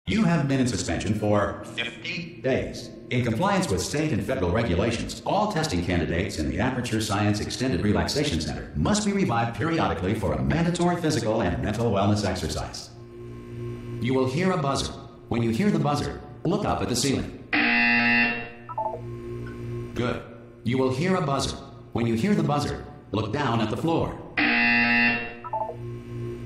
You have been in suspension for 50 days. In compliance with state and federal regulations, all testing candidates in the Aperture Science Extended Relaxation Center must be revived periodically for a mandatory physical and mental wellness exercise. You will hear a buzzer. When you hear the buzzer, look up at the ceiling. Good. You will hear a buzzer. When you hear the buzzer, look down at the floor.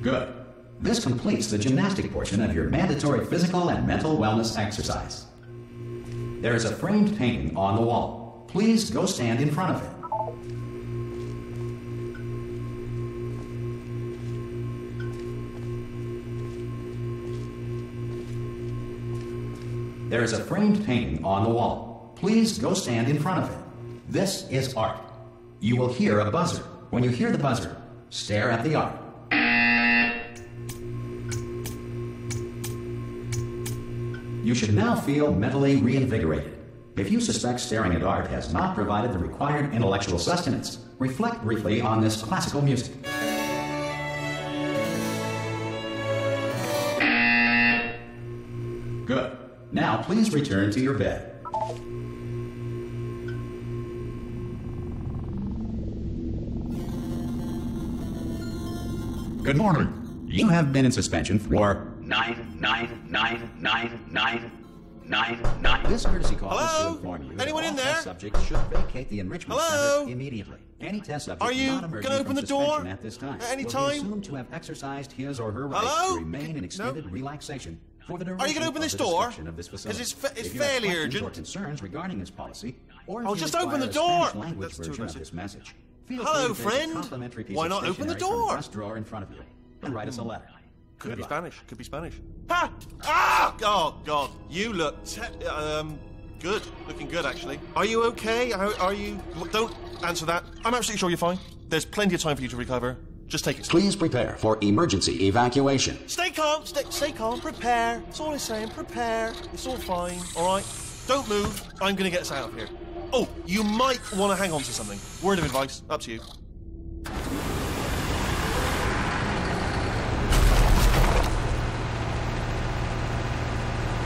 Good. This completes the gymnastic portion of your mandatory physical and mental wellness exercise. There is a framed painting on the wall. Please go stand in front of it. There is a framed painting on the wall. Please go stand in front of it. This is art. You will hear a buzzer. When you hear the buzzer, stare at the art. You should now feel mentally reinvigorated. If you suspect staring at art has not provided the required intellectual sustenance, reflect briefly on this classical music. Good. Now please return to your bed. Good morning. You have been in suspension for 9999999. This courtesy call is to inform you Anyone that in all there? test subjects should vacate the enrichment Hello? center immediately. Any test subject Are you not emerging gonna open from the door suspension at this time at any will time? be assumed to have exercised his or her rights Hello? to remain in extended relaxation for the duration Are you going to open of this the door? description of this facility. Because it's If you have fairly questions urgent. or concerns regarding this policy, or if I'll you just require open the a door. Spanish language That's too version of aggressive. this message, feel Hello, free to take a friend. complimentary piece Why of not open the stationery from door? the desk drawer in front of you and write us a letter. Could Good be luck. Spanish. Could be Spanish. Ha! Ah! Oh, God. You look good. Looking good, actually. Are you okay? Are you... Don't answer that. I'm absolutely sure you're fine. There's plenty of time for you to recover. Just take it. Please prepare for emergency evacuation. Stay calm. Stay calm. Prepare. That's all I'm saying. Prepare. It's all fine. All right? Don't move. I'm going to get us out of here. Oh, you might want to hang on to something. Word of advice. Up to you.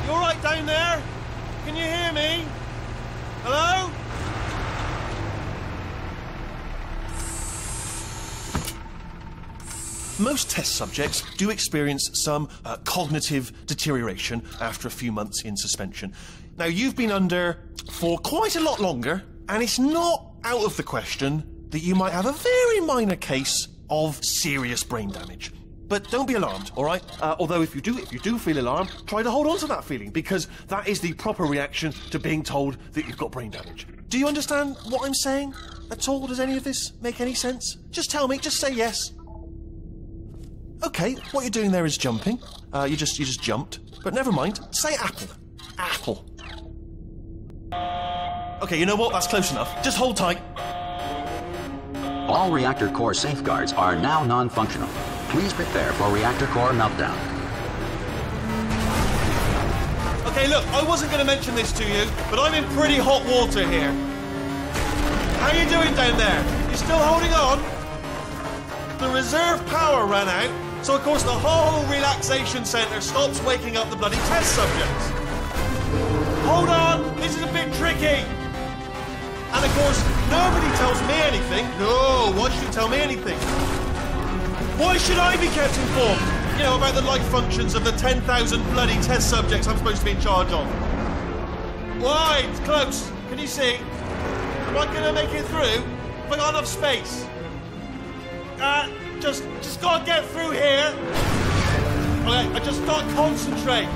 You all right down there? Can you hear me? Hello? Most test subjects do experience some cognitive deterioration after a few months in suspension. Now, you've been under for quite a lot longer, and it's not out of the question that you might have a very minor case of serious brain damage. But don't be alarmed, all right? Although if you do feel alarmed, try to hold on to that feeling, because that is the proper reaction to being told that you've got brain damage. Do you understand what I'm saying at all? Does any of this make any sense? Just tell me, just say yes. Okay, what you're doing there is jumping. You just jumped. But never mind. Say apple. Apple. Okay, you know what? That's close enough. Just hold tight. All reactor core safeguards are now non-functional. Please prepare for reactor core meltdown. Okay, look, I wasn't going to mention this to you, but I'm in pretty hot water here. How you doing down there? You still holding on? The reserve power ran out, so of course the whole relaxation centre stops waking up the bloody test subjects. Hold on, this is a bit tricky. And of course, nobody tells me anything. No, why should you tell me anything? Why should I be kept informed? You know, about the life functions of the 10,000 bloody test subjects I'm supposed to be in charge of. Why? It's close. Can you see? Am I going to make it through? Have I got enough space? Just gotta get through here. Okay, I just gotta concentrate.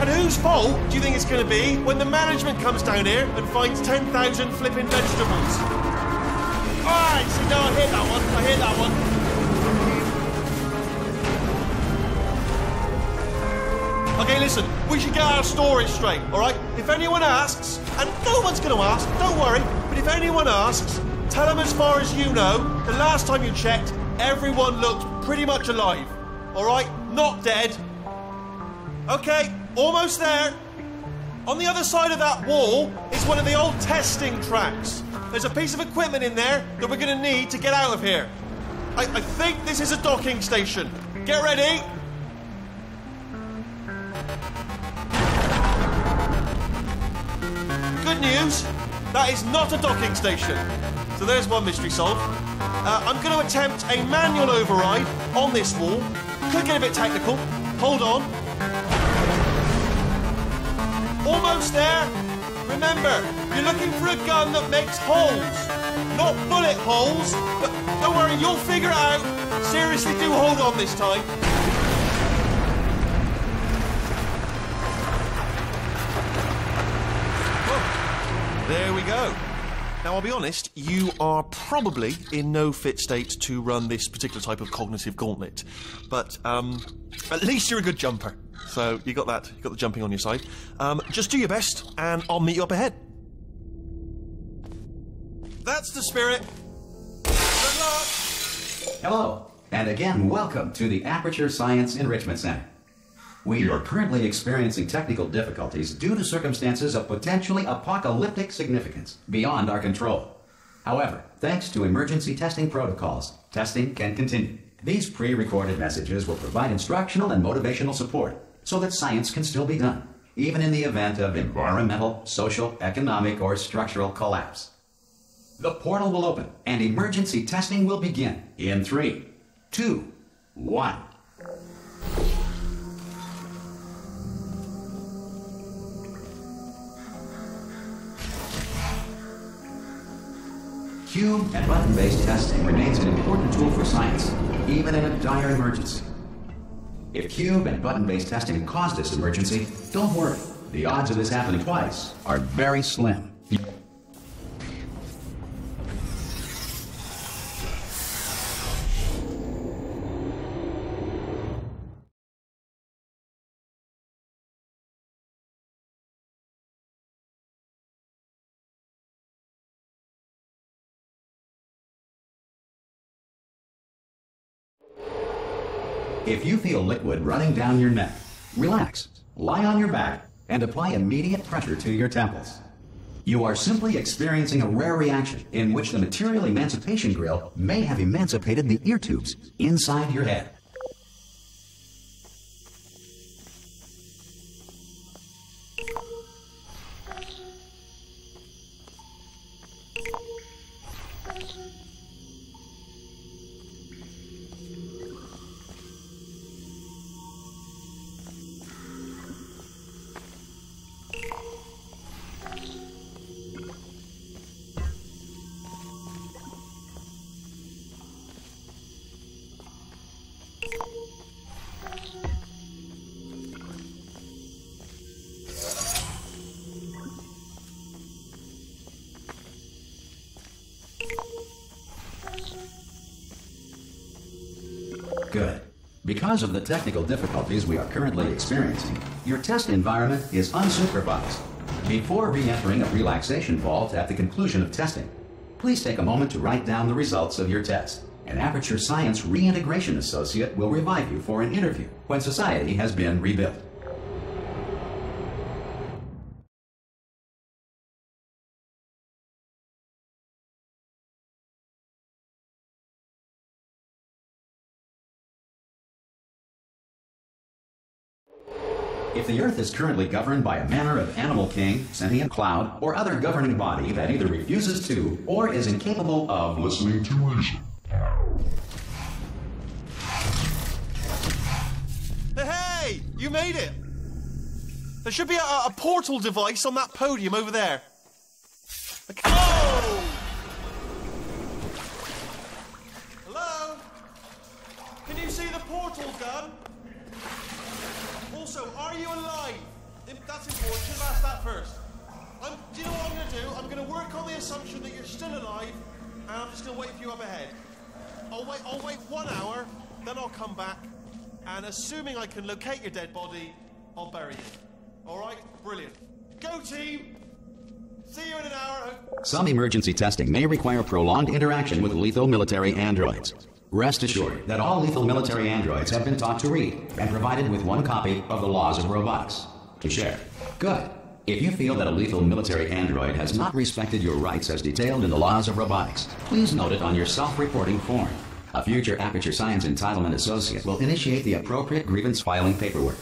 And whose fault do you think it's gonna be when the management comes down here and finds 10,000 flipping vegetables? Alright, see, no, I hit that one. Okay, listen, we should get our story straight, alright? If anyone asks, and no one's gonna ask, don't worry, but if anyone asks, tell them as far as you know, the last time you checked, everyone looked pretty much alive. Alright? Not dead. Okay, almost there. On the other side of that wall is one of the old testing tracks. There's a piece of equipment in there that we're going to need to get out of here. I think this is a docking station. Get ready. Good news, that is not a docking station. So there's one mystery solved. I'm going to attempt a manual override on this wall. Could get a bit technical. Hold on. Almost there. Remember, you're looking for a gun that makes holes, not bullet holes. But don't worry, you'll figure it out. Seriously, do hold on this time. Oh, there we go. Now, I'll be honest, you are probably in no fit state to run this particular type of cognitive gauntlet. But, at least you're a good jumper. So, you got that. You got the jumping on your side. Just do your best, and I'll meet you up ahead. That's the spirit. Good luck. Hello, and again, welcome to the Aperture Science Enrichment Center. We are currently experiencing technical difficulties due to circumstances of potentially apocalyptic significance beyond our control. However, thanks to emergency testing protocols, testing can continue. These pre-recorded messages will provide instructional and motivational support so that science can still be done, even in the event of environmental, social, economic, or structural collapse. The portal will open and emergency testing will begin in 3, 2, 1. Cube and button-based testing remains an important tool for science, even in a dire emergency. If cube and button-based testing caused this emergency, don't worry. The odds of this happening twice are very slim. If you feel liquid running down your neck, relax, lie on your back, and apply immediate pressure to your temples. You are simply experiencing a rare reaction in which the material emancipation grill may have emancipated the ear tubes inside your head. Good. Because of the technical difficulties we are currently experiencing, your test environment is unsupervised. Before re-entering a relaxation vault at the conclusion of testing, please take a moment to write down the results of your test. An Aperture Science Reintegration Associate will revive you for an interview when society has been rebuilt. If the Earth is currently governed by a manner of animal king, sentient cloud, or other governing body that either refuses to or is incapable of listening to reason. Hey! You made it! There should be a portal device on that podium over there. Oh! Hello? Can you see the portal gun? Also, are you alive? That's important. Should have asked that first. Do you know what I'm going to do? I'm going to work on the assumption that you're still alive, and I'm just going to wait for you up ahead. I'll wait 1 hour, then I'll come back, and assuming I can locate your dead body, I'll bury you. All right? Brilliant. Go, team! See you in an hour. Some emergency testing may require prolonged interaction with lethal military androids. Rest assured that all lethal military androids have been taught to read and provided with 1 copy of the Laws of Robotics to share. Good. If you feel that a lethal military android has not respected your rights as detailed in the Laws of Robotics, please note it on your self-reporting form. A future Aperture Science Entitlement Associate will initiate the appropriate grievance filing paperwork.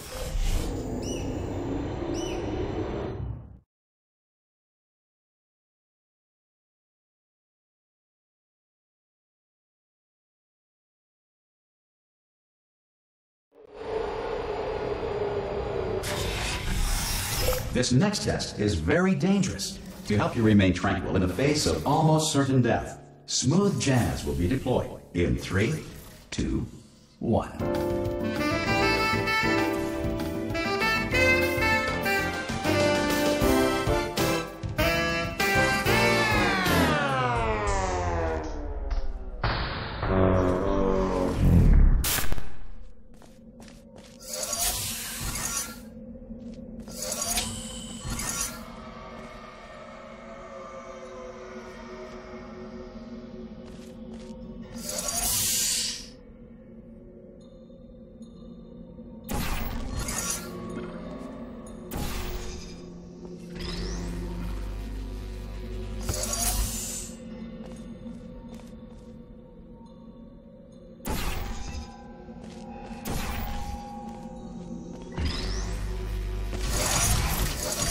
This next test is very dangerous. To help you remain tranquil in the face of almost certain death, smooth jazz will be deployed in 3, 2, 1.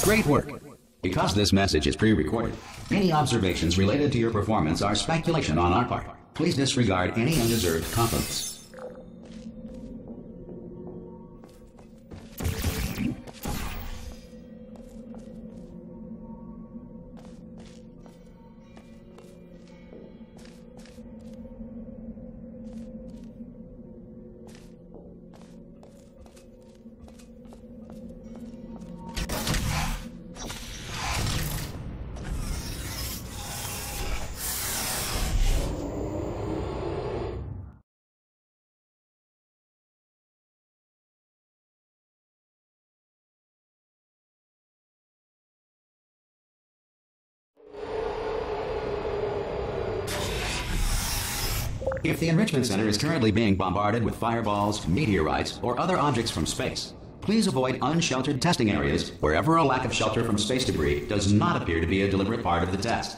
Great work. Because this message is pre-recorded, any observations related to your performance are speculation on our part. Please disregard any undeserved compliments. If the Enrichment Center is currently being bombarded with fireballs, meteorites, or other objects from space, please avoid unsheltered testing areas wherever a lack of shelter from space debris does not appear to be a deliberate part of the test.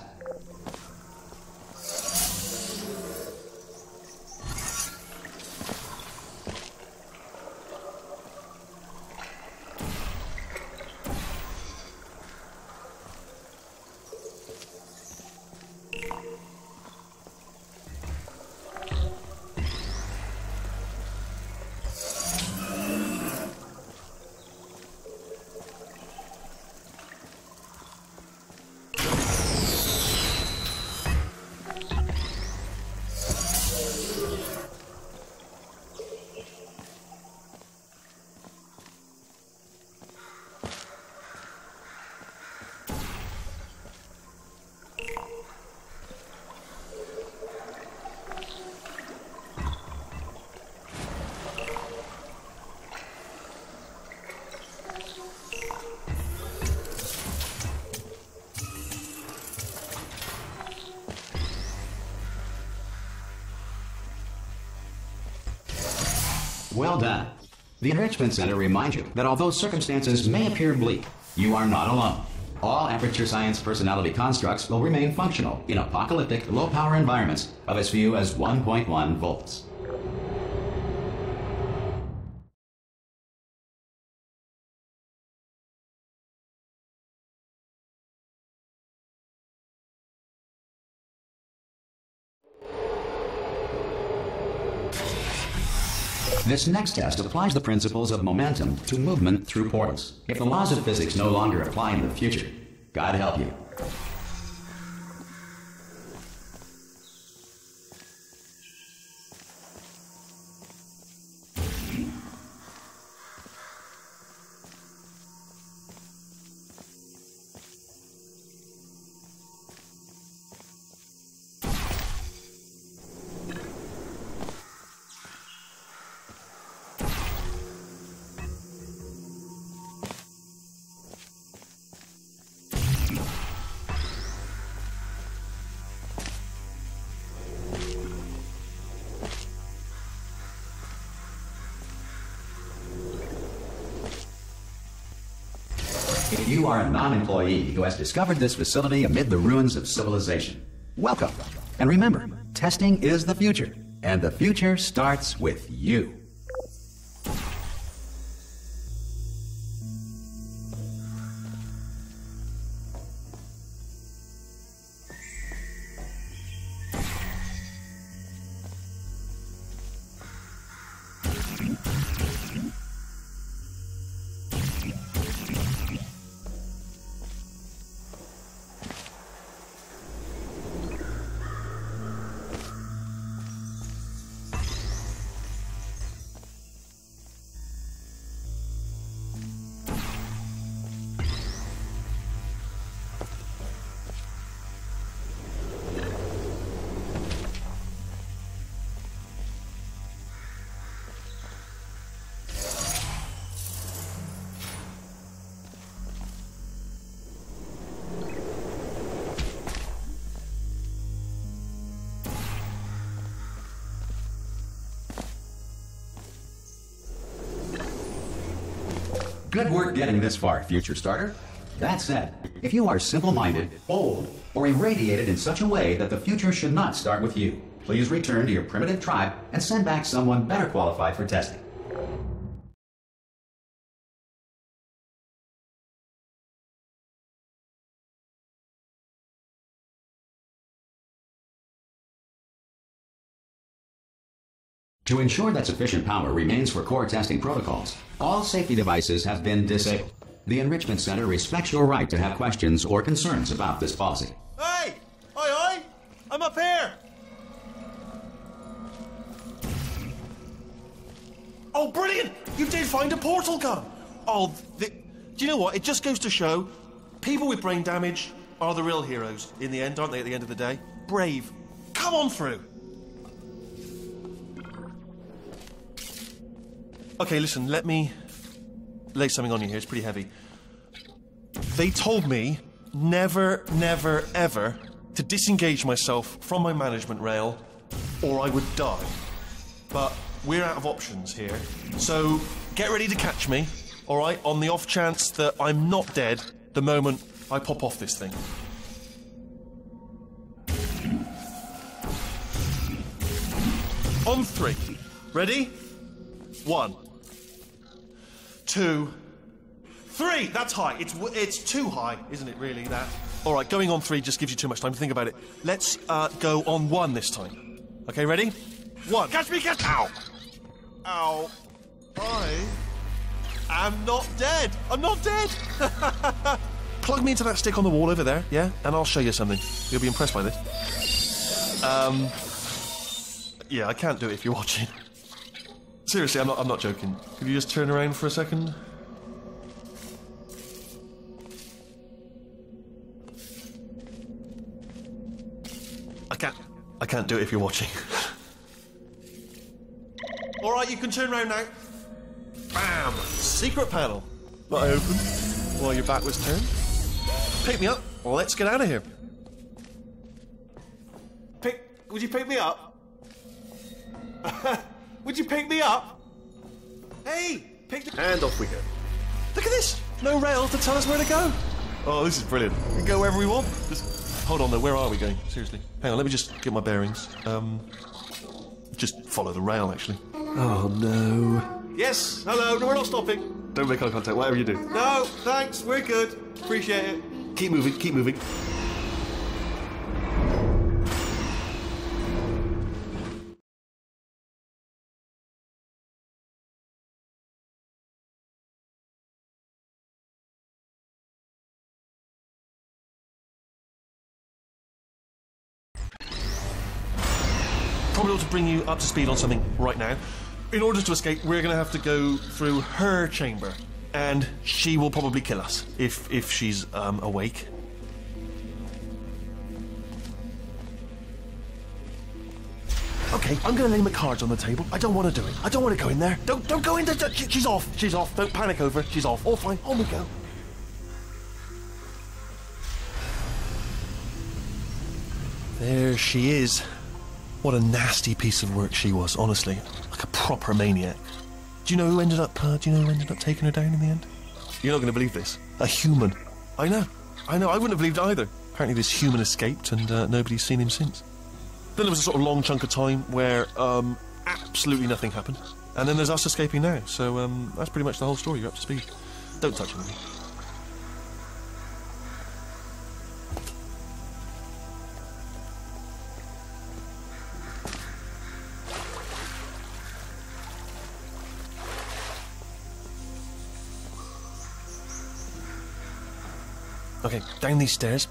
Well done. The Enrichment Center reminds you that although circumstances may appear bleak, you are not alone. All Aperture Science personality constructs will remain functional in apocalyptic, low-power environments of as few as 1.1 volts. This next test applies the principles of momentum to movement through portals. If the laws of physics no longer apply in the future, God help you. If you are a non-employee who has discovered this facility amid the ruins of civilization, welcome. And remember, testing is the future, and the future starts with you. Good work getting this far, future starter. That said, if you are simple-minded, bold, or irradiated in such a way that the future should not start with you, please return to your primitive tribe and send back someone better qualified for testing. To ensure that sufficient power remains for core testing protocols, all safety devices have been disabled. The Enrichment Center respects your right to have questions or concerns about this policy. Hey! Oi! I'm up here! Oh, brilliant! You did find a portal gun! Oh, do you know what? It just goes to show people with brain damage are the real heroes in the end, aren't they, at the end of the day? Brave. Come on through! Okay, listen, let me lay something on you here. It's pretty heavy. They told me never, never, ever to disengage myself from my management rail or I would die. But we're out of options here. So get ready to catch me, all right, on the off chance that I'm not dead the moment I pop off this thing. On 3. Ready? 1, 2, 3. That's high. It's too high, isn't it, really, that? All right, going on 3 just gives you too much time to think about it. Let's go on 1 this time. Okay, ready? 1. Catch me, catch... Ow! Ow. I am not dead. I'm not dead. Plug me into that stick on the wall over there, yeah? And I'll show you something. You'll be impressed by this. Yeah, I can't do it if you're watching. Seriously, I'm not joking. Could you just turn around for a second? I can't do it if you're watching. All right, you can turn around now. Bam! Secret panel. That I opened while your back was turned. Pick me up. Let's get out of here. Would you pick me up? Would you pick me up? Hey, and off we go. Look at this. No rail to tell us where to go. Oh, this is brilliant. We can go wherever we want. Hold on though. Where are we going? Seriously. Hang on. Let me just get my bearings. Just follow the rail, actually. Oh no. Yes. Hello. No, we're not stopping. Don't make eye contact. Whatever you do. No. Thanks. We're good. Appreciate it. Keep moving. Keep moving. Probably ought to bring you up to speed on something right now. In order to escape, we're going to have to go through her chamber, and she will probably kill us if she's awake. Okay, I'm going to lay my cards on the table. I don't want to do it. I don't want to go in there. Don't go in there. She's off. She's off. Don't panic over. She's off. All fine. On we go. There she is. What a nasty piece of work she was, honestly. Like a proper maniac. Do you know who ended up taking her down in the end? You're not going to believe this. A human. I know. I wouldn't have believed it either. Apparently this human escaped and nobody's seen him since. Then there was a sort of long chunk of time where absolutely nothing happened. And then there's us escaping now. So that's pretty much the whole story. You're up to speed. Don't touch anything. Okay, down these stairs.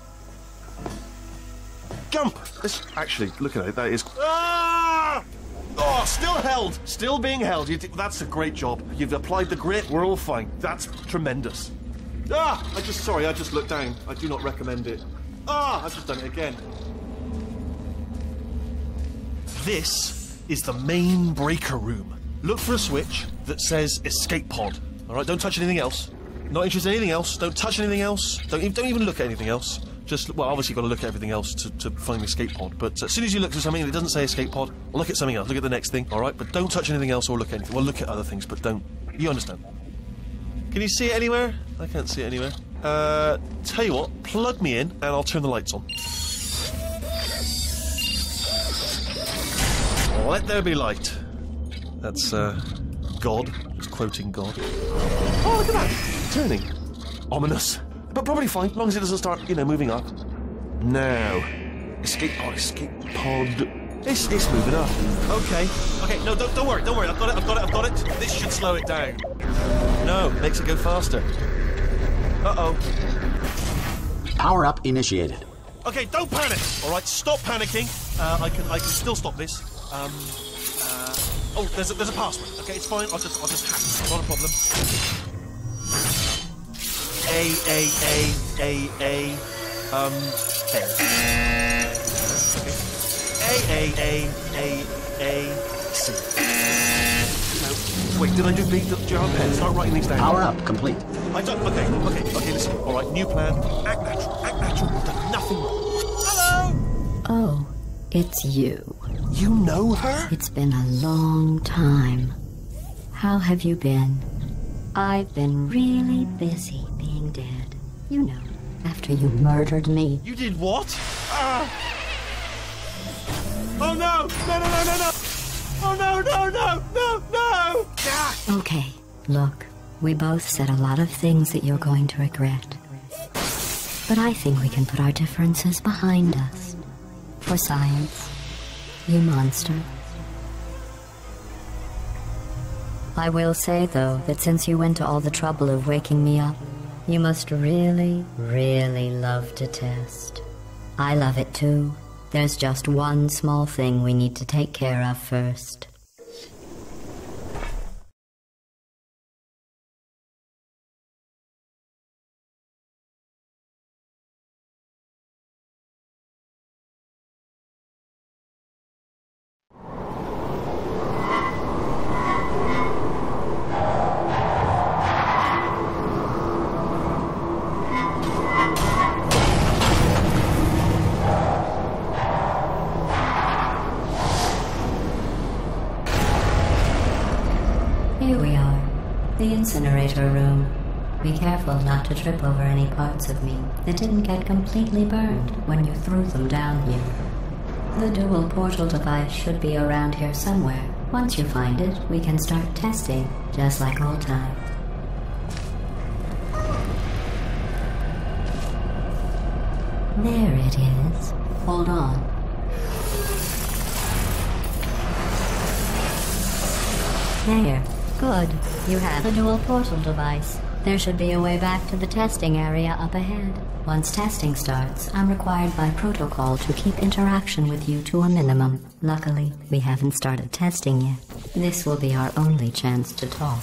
Jump! Actually, look at it, that is... Ah! Oh, still held! Still being held. That's a great job. You've applied the grit, we're all fine. That's tremendous. Ah! I just looked down. I do not recommend it. Ah! I've just done it again. This is the main breaker room. Look for a switch that says escape pod. Alright, don't touch anything else. Not interested in anything else. Don't touch anything else. Don't even look at anything else. Just, well, obviously you've got to look at everything else to find the escape pod. But as soon as you look at something and it doesn't say escape pod, look at something else. Look at the next thing, all right? But don't touch anything else. But don't. You understand. Can you see it anywhere? I can't see it anywhere. Tell you what, plug me in and I'll turn the lights on. Let there be light. That's, God. Just quoting God. Oh, look at that! Turning. Ominous. But probably fine, as long as it doesn't start, moving up. Now. Escape pod. It's moving up. Okay, no, don't worry, I've got it. This should slow it down. No, makes it go faster. Uh-oh. Power up initiated. Okay, don't panic. All right, stop panicking. I can still stop this. Oh, there's a password. Okay, it's fine. I'll just hack it. Not a problem. A. There. Okay. A. C. No, wait, did I do B? Do you have a pen? Start writing these down. Power up complete. I don't. Okay. Listen. All right, new plan. Act natural. We've done nothing wrong. Hello. Oh, it's you. You know her? It's been a long time. How have you been? I've been really busy being dead. You know, after you murdered me. You did what? Oh no! No! Oh no! Okay, look, we both said a lot of things that you're going to regret. But I think we can put our differences behind us. For science. You monster. I will say, though, that since you went to all the trouble of waking me up, you must really, really love to test. I love it too. There's just one small thing we need to take care of first. Here we are, the incinerator room. Be careful not to trip over any parts of me that didn't get completely burned when you threw them down here. The dual portal device should be around here somewhere. Once you find it, we can start testing, just like old times. There it is. Hold on. There. Good. You have a dual portal device. There should be a way back to the testing area up ahead. Once testing starts, I'm required by protocol to keep interaction with you to a minimum. Luckily, we haven't started testing yet. This will be our only chance to talk.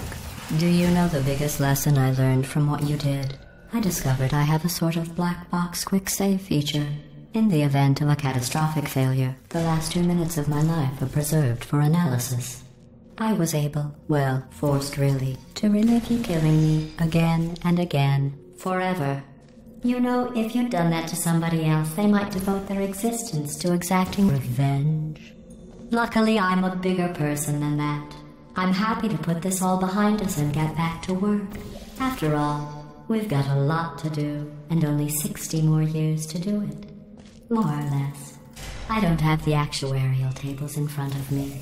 Do you know the biggest lesson I learned from what you did? I discovered I have a sort of black box quick save feature. In the event of a catastrophic failure, the last 2 minutes of my life are preserved for analysis. I was able, well, forced really, to relive you killing me again and again, forever. You know, if you'd done that to somebody else, they might devote their existence to exacting revenge. Luckily, I'm a bigger person than that. I'm happy to put this all behind us and get back to work. After all, we've got a lot to do, and only 60 more years to do it. More or less. I don't have the actuarial tables in front of me.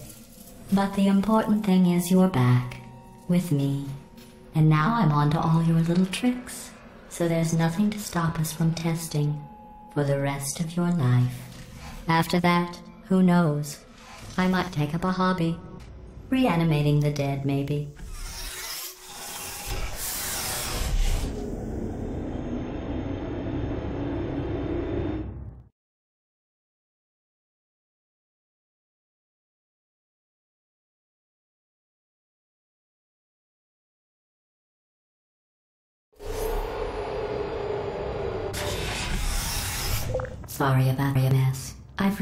But the important thing is you're back, with me. And now I'm on to all your little tricks, so there's nothing to stop us from testing for the rest of your life. After that, who knows? I might take up a hobby. Reanimating the dead, maybe. Sorry about your mess. I've